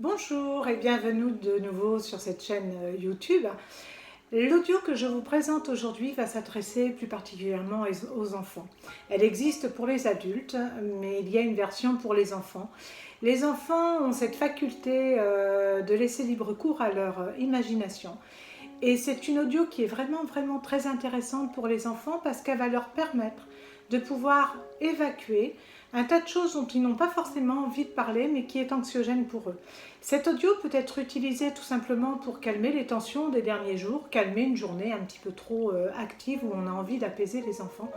Bonjour et bienvenue de nouveau sur cette chaîne YouTube. L'audio que je vous présente aujourd'hui va s'adresser plus particulièrement aux enfants. Elle existe pour les adultes, mais il y a une version pour les enfants. Les enfants ont cette faculté de laisser libre cours à leur imagination. Et c'est une audio qui est vraiment très intéressante pour les enfants parce qu'elle va leur permettre de pouvoir évacuer un tas de choses dont ils n'ont pas forcément envie de parler mais qui est anxiogène pour eux. Cette audio peut être utilisée tout simplement pour calmer les tensions des derniers jours, calmer une journée un petit peu trop active où on a envie d'apaiser les enfants.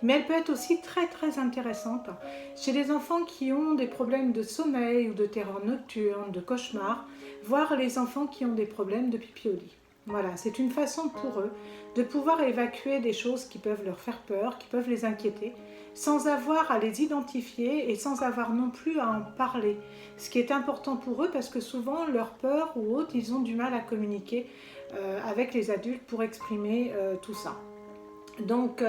Mais elle peut être aussi très intéressante chez les enfants qui ont des problèmes de sommeil ou de terreur nocturne, de cauchemars, voire les enfants qui ont des problèmes de pipi au lit. Voilà, c'est une façon pour eux de pouvoir évacuer des choses qui peuvent leur faire peur, qui peuvent les inquiéter, sans avoir à les identifier et sans avoir non plus à en parler. Ce qui est important pour eux parce que souvent leur peur ou autre, ils ont du mal à communiquer avec les adultes pour exprimer tout ça. Donc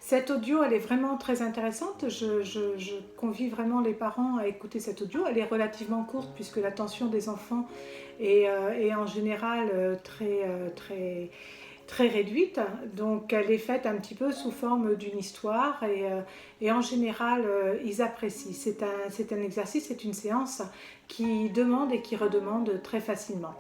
cette audio, elle est vraiment très intéressante. Je convie vraiment les parents à écouter cette audio. Elle est relativement courte puisque l'attention des enfants est en général très réduite. Donc elle est faite un petit peu sous forme d'une histoire et en général ils apprécient. C'est un exercice, c'est une séance qui demande et qui redemande très facilement.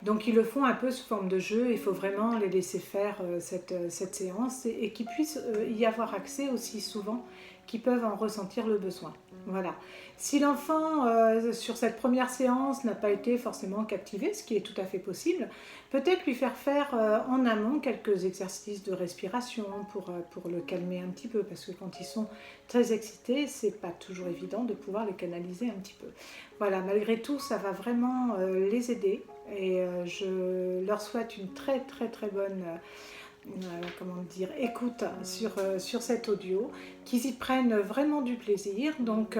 Donc ils le font un peu sous forme de jeu, il faut vraiment les laisser faire cette séance et qu'ils puissent y avoir accès aussi souvent, qu'ils peuvent en ressentir le besoin. Voilà. Si l'enfant sur cette première séance n'a pas été forcément captivé, ce qui est tout à fait possible, peut-être lui faire faire en amont quelques exercices de respiration pour le calmer un petit peu, parce que quand ils sont très excités, c'est pas toujours évident de pouvoir les canaliser un petit peu. Voilà, malgré tout, ça va vraiment les aider et je leur souhaite une très bonne comment dire, écoute sur cet audio, qu'ils y prennent vraiment du plaisir. Donc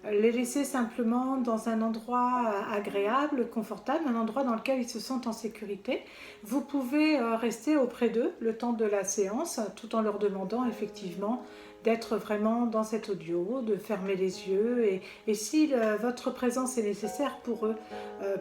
les laisser simplement dans un endroit agréable, confortable, un endroit dans lequel ils se sentent en sécurité. Vous pouvez rester auprès d'eux le temps de la séance tout en leur demandant effectivement d'être vraiment dans cet audio, de fermer les yeux et si votre présence est nécessaire pour eux,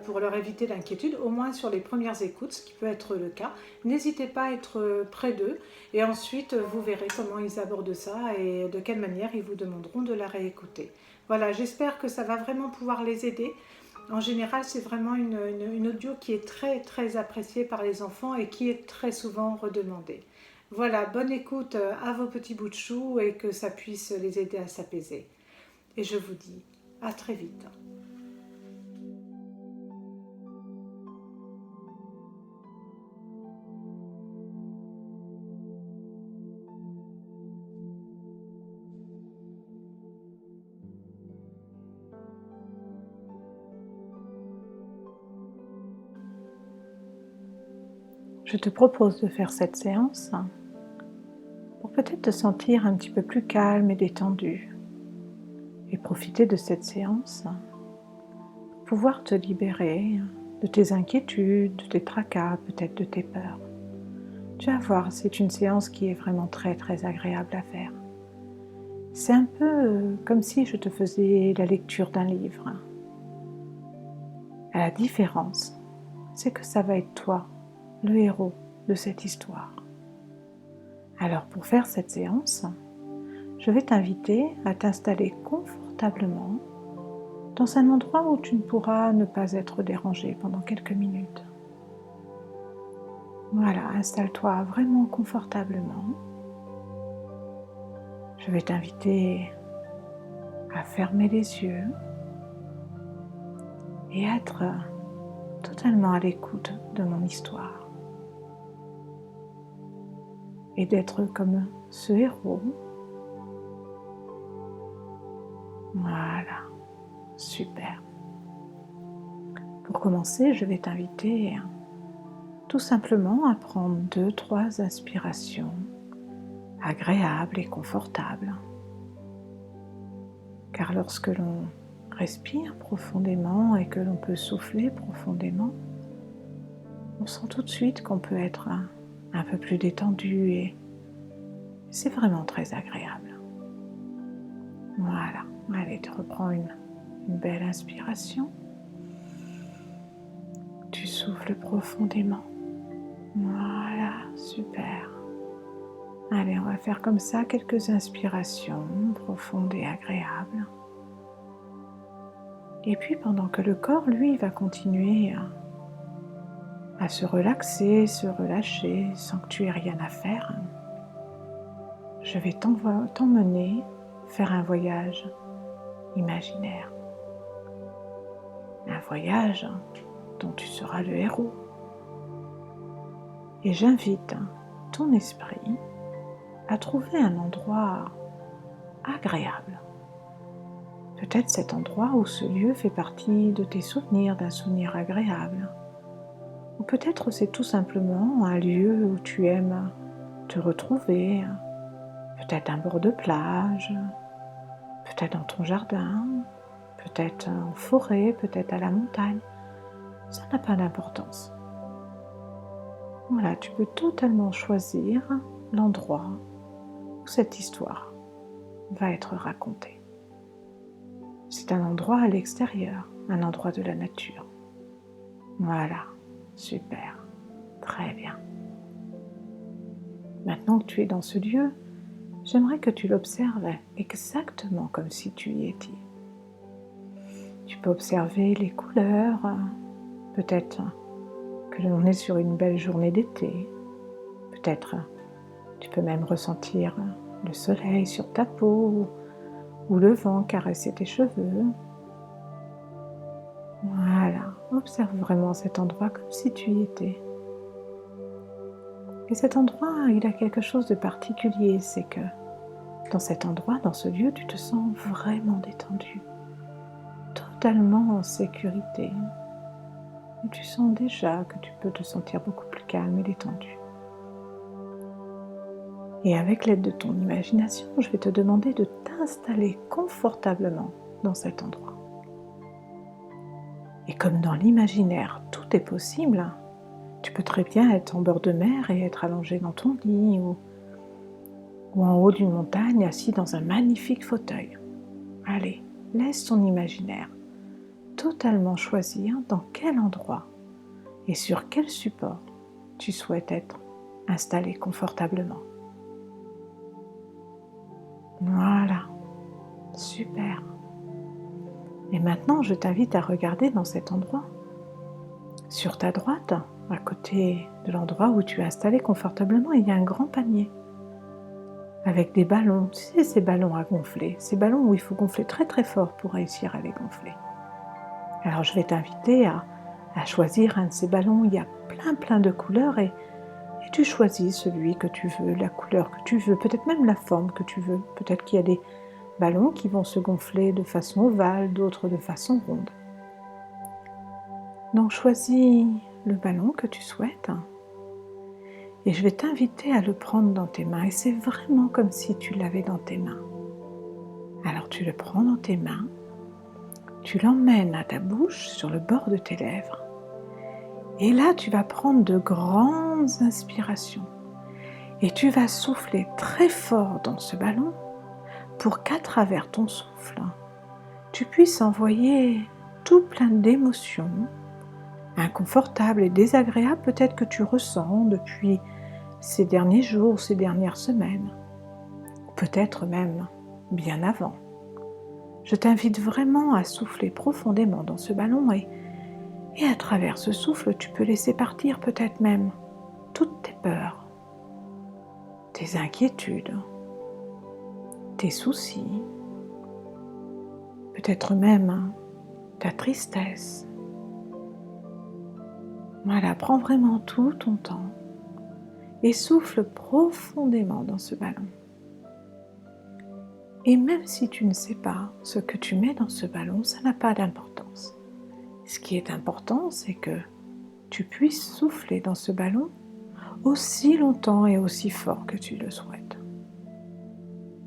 pour leur éviter l'inquiétude, au moins sur les premières écoutes, ce qui peut être le cas, n'hésitez pas à être près d'eux et ensuite vous verrez comment ils abordent ça et de quelle manière ils vous demanderont de la réécouter. Voilà, j'espère que ça va vraiment pouvoir les aider. En général, c'est vraiment une audio qui est très appréciée par les enfants et qui est très souvent redemandée. Voilà, bonne écoute à vos petits bouts de chou et que ça puisse les aider à s'apaiser. Et je vous dis à très vite. Je te propose de faire cette séance pour peut-être te sentir un petit peu plus calme et détendu et profiter de cette séance pour pouvoir te libérer de tes inquiétudes, de tes tracas, peut-être de tes peurs. Tu vas voir, c'est une séance qui est vraiment très agréable à faire. C'est un peu comme si je te faisais la lecture d'un livre. La différence, c'est que ça va être toi, le héros de cette histoire. Alors pour faire cette séance, je vais t'inviter à t'installer confortablement dans un endroit où tu ne pourras ne pas être dérangé pendant quelques minutes. Voilà, installe-toi vraiment confortablement. Je vais t'inviter à fermer les yeux et à être totalement à l'écoute de mon histoire. Et d'être comme ce héros. Voilà, super. Pour commencer, je vais t'inviter tout simplement à prendre 2-3 inspirations agréables et confortables. Car lorsque l'on respire profondément et que l'on peut souffler profondément, on sent tout de suite qu'on peut être un peu plus détendu et c'est vraiment très agréable. Voilà, allez, tu reprends une belle inspiration tu souffles profondément. Voilà, super. Allez, on va faire comme ça quelques inspirations profondes et agréables. Et puis pendant que le corps, lui, va continuer à se relaxer, se relâcher sans que tu aies rien à faire, je vais t'emmener faire un voyage imaginaire. Un voyage dont tu seras le héros. Et j'invite ton esprit à trouver un endroit agréable. Peut-être cet endroit ou ce lieu fait partie de tes souvenirs, d'un souvenir agréable. Ou peut-être c'est tout simplement un lieu où tu aimes te retrouver, peut-être un bord de plage, peut-être dans ton jardin, peut-être en forêt, peut-être à la montagne. Ça n'a pas d'importance. Voilà, tu peux totalement choisir l'endroit où cette histoire va être racontée. C'est un endroit à l'extérieur, un endroit de la nature. Voilà, super, très bien. Maintenant que tu es dans ce lieu, j'aimerais que tu l'observes exactement comme si tu y étais. Tu peux observer les couleurs, peut-être que l'on est sur une belle journée d'été, peut-être tu peux même ressentir le soleil sur ta peau ou le vent caresser tes cheveux. Voilà, observe vraiment cet endroit comme si tu y étais. Et cet endroit, il a quelque chose de particulier, c'est que dans cet endroit, dans ce lieu, tu te sens vraiment détendu, totalement en sécurité. Et tu sens déjà que tu peux te sentir beaucoup plus calme et détendu. Et avec l'aide de ton imagination, je vais te demander de t'installer confortablement dans cet endroit. Et comme dans l'imaginaire, tout est possible, tu peux très bien être en bord de mer et être allongé dans ton lit ou en haut d'une montagne, assis dans un magnifique fauteuil. Allez, laisse ton imaginaire totalement choisir dans quel endroit et sur quel support tu souhaites être installé confortablement. Voilà, super. Et maintenant, je t'invite à regarder dans cet endroit. Sur ta droite, à côté de l'endroit où tu es installé confortablement, il y a un grand panier avec des ballons. Tu sais, ces ballons à gonfler, ces ballons où il faut gonfler très très fort pour réussir à les gonfler. Alors je vais t'inviter à choisir un de ces ballons. Il y a plein de couleurs et tu choisis celui que tu veux, la couleur que tu veux, peut-être même la forme que tu veux. Peut-être qu'il y a des ballons qui vont se gonfler de façon ovale, d'autres de façon ronde. Donc choisis le ballon que tu souhaites et je vais t'inviter à le prendre dans tes mains et c'est vraiment comme si tu l'avais dans tes mains. Alors tu le prends dans tes mains, tu l'emmènes à ta bouche sur le bord de tes lèvres et là tu vas prendre de grandes inspirations et tu vas souffler très fort dans ce ballon pour qu'à travers ton souffle, tu puisses envoyer tout plein d'émotions inconfortables et désagréables peut-être que tu ressens depuis ces derniers jours, ces dernières semaines, peut-être même bien avant. Je t'invite vraiment à souffler profondément dans ce ballon et à travers ce souffle, tu peux laisser partir peut-être même toutes tes peurs, tes inquiétudes, tes soucis, peut-être même ta tristesse. Voilà, prends vraiment tout ton temps et souffle profondément dans ce ballon. Et même si tu ne sais pas ce que tu mets dans ce ballon, ça n'a pas d'importance. Ce qui est important, c'est que tu puisses souffler dans ce ballon aussi longtemps et aussi fort que tu le souhaites.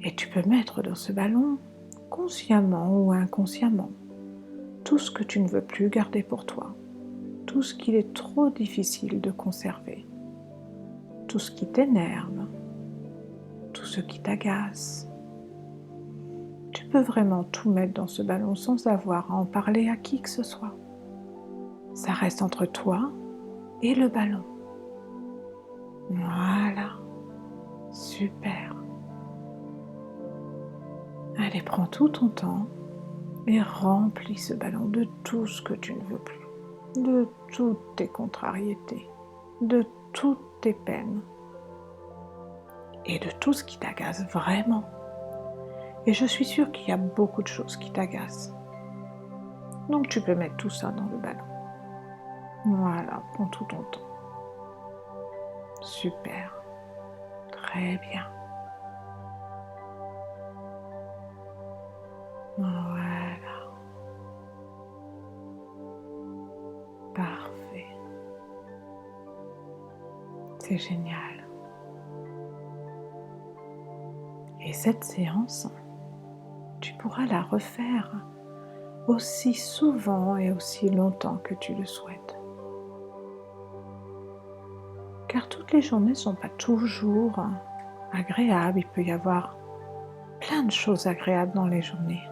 Et tu peux mettre dans ce ballon, consciemment ou inconsciemment, tout ce que tu ne veux plus garder pour toi, tout ce qu'il est trop difficile de conserver, tout ce qui t'énerve, tout ce qui t'agace. Tu peux vraiment tout mettre dans ce ballon sans avoir à en parler à qui que ce soit. Ça reste entre toi et le ballon. Voilà, super. Allez, prends tout ton temps et remplis ce ballon de tout ce que tu ne veux plus, de toutes tes contrariétés, de toutes tes peines et de tout ce qui t'agace vraiment. Et je suis sûre qu'il y a beaucoup de choses qui t'agacent. Donc tu peux mettre tout ça dans le ballon. Voilà, prends tout ton temps. Super, très bien. Voilà, parfait. C'est génial. Et cette séance, tu pourras la refaire aussi souvent et aussi longtemps que tu le souhaites. Car toutes les journées ne sont pas toujours agréables. Il peut y avoir plein de choses agréables dans les journées.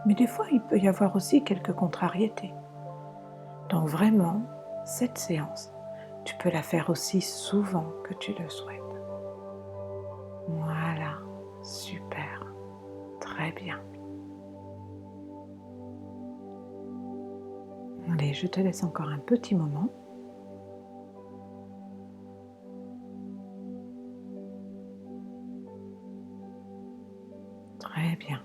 Mais des fois, il peut y avoir aussi quelques contrariétés. Donc vraiment, cette séance, tu peux la faire aussi souvent que tu le souhaites. Voilà, super, très bien. Allez, je te laisse encore un petit moment. Très bien.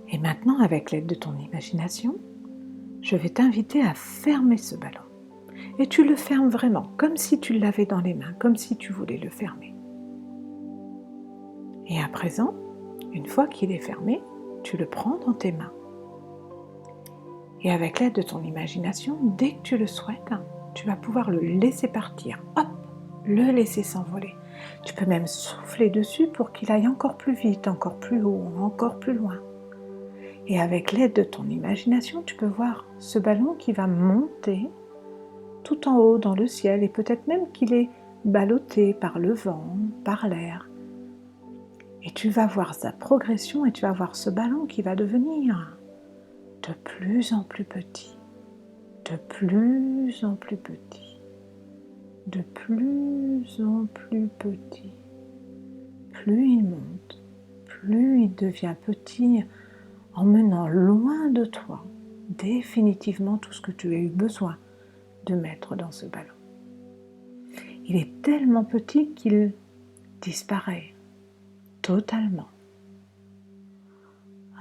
Et maintenant, avec l'aide de ton imagination, je vais t'inviter à fermer ce ballon. Et tu le fermes vraiment, comme si tu l'avais dans les mains, comme si tu voulais le fermer. Et à présent, une fois qu'il est fermé, tu le prends dans tes mains. Et avec l'aide de ton imagination, dès que tu le souhaites, tu vas pouvoir le laisser partir. Hop, le laisser s'envoler. Tu peux même souffler dessus pour qu'il aille encore plus vite, encore plus haut, encore plus loin. Et avec l'aide de ton imagination, tu peux voir ce ballon qui va monter tout en haut dans le ciel et peut-être même qu'il est ballotté par le vent, par l'air. Et tu vas voir sa progression et tu vas voir ce ballon qui va devenir de plus en plus petit, de plus en plus petit, de plus en plus petit. Plus il monte, plus il devient petit, emmenant loin de toi définitivement tout ce que tu as eu besoin de mettre dans ce ballon. Il est tellement petit qu'il disparaît totalement.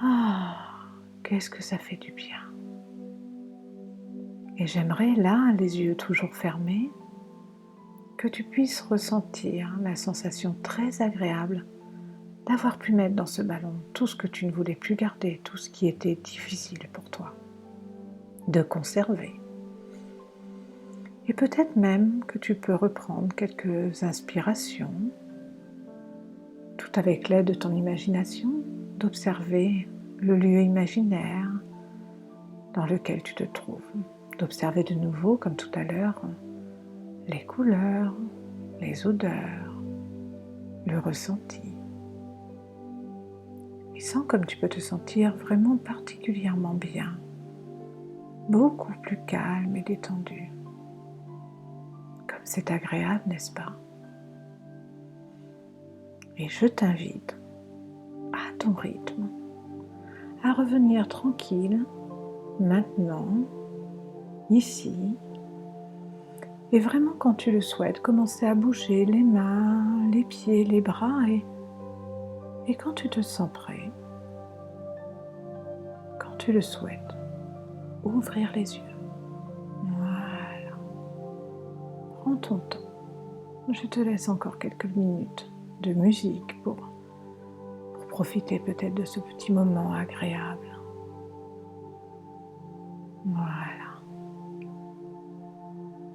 Ah, qu'est-ce que ça fait du bien. Et j'aimerais là, les yeux toujours fermés, que tu puisses ressentir la sensation très agréable d'avoir pu mettre dans ce ballon tout ce que tu ne voulais plus garder, tout ce qui était difficile pour toi de conserver. Et peut-être même que tu peux reprendre quelques inspirations, tout avec l'aide de ton imagination, d'observer le lieu imaginaire dans lequel tu te trouves, d'observer de nouveau, comme tout à l'heure, les couleurs, les odeurs, le ressenti. Et sens comme tu peux te sentir vraiment particulièrement bien, beaucoup plus calme et détendu. Comme c'est agréable, n'est-ce pas? Et je t'invite, à ton rythme, à revenir tranquille, maintenant, ici, et vraiment quand tu le souhaites, commencer à bouger les mains, les pieds, les bras, et quand tu te sens prêt, quand tu le souhaites, ouvrir les yeux. Voilà. Prends ton temps. Je te laisse encore quelques minutes de musique pour profiter peut-être de ce petit moment agréable. Voilà.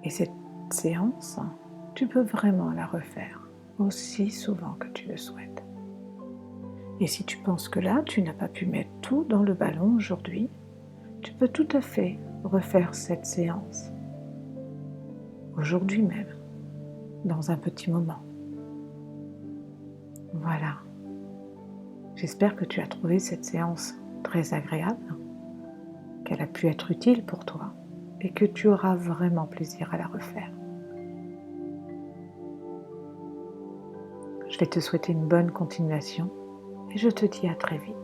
Et cette séance, tu peux vraiment la refaire aussi souvent que tu le souhaites. Et si tu penses que là, tu n'as pas pu mettre tout dans le ballon aujourd'hui, tu peux tout à fait refaire cette séance aujourd'hui même, dans un petit moment. Voilà. J'espère que tu as trouvé cette séance très agréable, qu'elle a pu être utile pour toi et que tu auras vraiment plaisir à la refaire. Je vais te souhaiter une bonne continuation et je te dis à très vite.